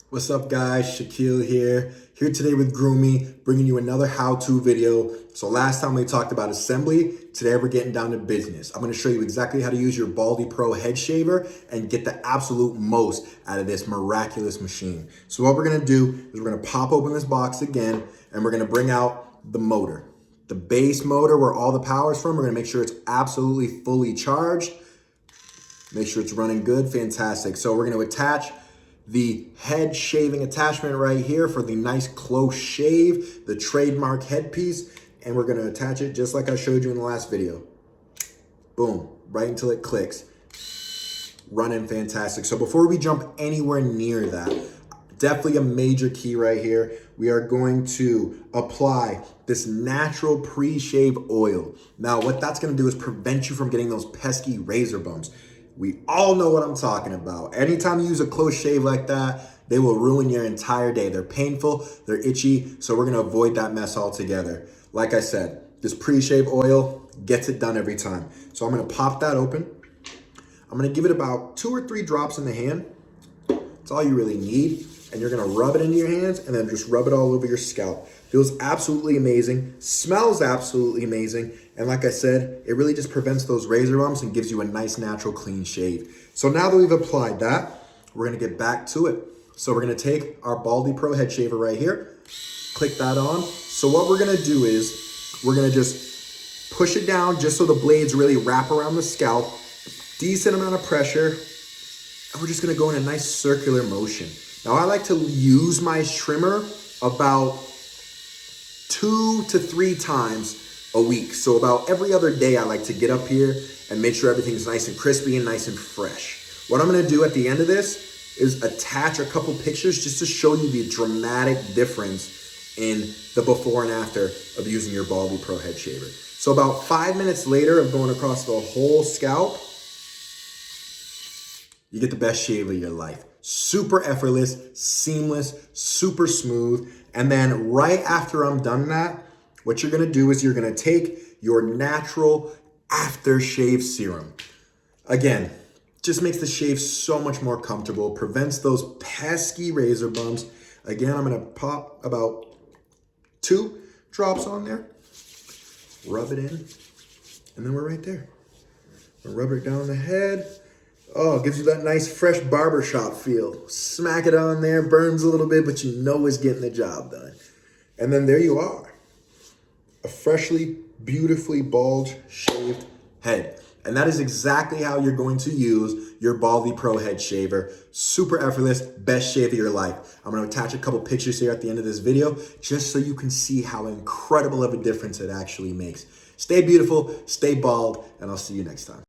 What's up guys, Shaquille here today with Groomie, bringing you another how-to video. So last time we talked about assembly, today we're getting down to business. I'm gonna show you exactly how to use your BaldiePro head shaver and get the absolute most out of this miraculous machine. So what we're gonna do is we're gonna pop open this box again and we're gonna bring out the motor. The base motor where all the power is from, we're gonna make sure it's absolutely fully charged. Make sure it's running good, fantastic. So we're gonna attach the head shaving attachment right here for the nice close shave, the trademark headpiece, and we're gonna attach it just like I showed you in the last video. Boom, right until it clicks. Running fantastic. So before we jump anywhere near that, definitely a major key right here. We are going to apply this natural pre-shave oil. Now what that's gonna do is prevent you from getting those pesky razor bumps. We all know what I'm talking about. Anytime you use a close shave like that, they will ruin your entire day. They're painful, they're itchy, so we're gonna avoid that mess altogether. Like I said, this pre-shave oil gets it done every time. So I'm gonna pop that open. I'm gonna give it about 2 or 3 drops in the hand. That's all you really need. And you're gonna rub it into your hands and then just rub it all over your scalp. Feels absolutely amazing, smells absolutely amazing. And like I said, it really just prevents those razor bumps and gives you a nice, natural, clean shave. So now that we've applied that, we're gonna get back to it. So we're gonna take our BaldiePro head shaver right here, click that on. So what we're gonna do is, we're gonna just push it down just so the blades really wrap around the scalp, decent amount of pressure, and we're just gonna go in a nice circular motion. Now I like to use my trimmer about 2 to 3 times a week. So about every other day I like to get up here and make sure everything's nice and crispy and nice and fresh. What I'm gonna do at the end of this is attach a couple pictures just to show you the dramatic difference in the before and after of using your BaldiePro head shaver. So about 5 minutes later of going across the whole scalp, you get the best shave of your life. Super effortless, seamless, super smooth. And then right after I'm done that, what you're gonna do is you're gonna take your natural aftershave serum. Again, just makes the shave so much more comfortable, prevents those pesky razor bumps. Again, I'm gonna pop about 2 drops on there, rub it in, and then we're right there. I'll rub it down the head. Oh, it gives you that nice fresh barbershop feel. Smack it on there, burns a little bit, but you know it's getting the job done. And then there you are. A freshly, beautifully bald shaved head. And that is exactly how you're going to use your BaldiePro head shaver. Super effortless, best shave of your life. I'm gonna attach a couple pictures here at the end of this video just so you can see how incredible of a difference it actually makes. Stay beautiful, stay bald, and I'll see you next time.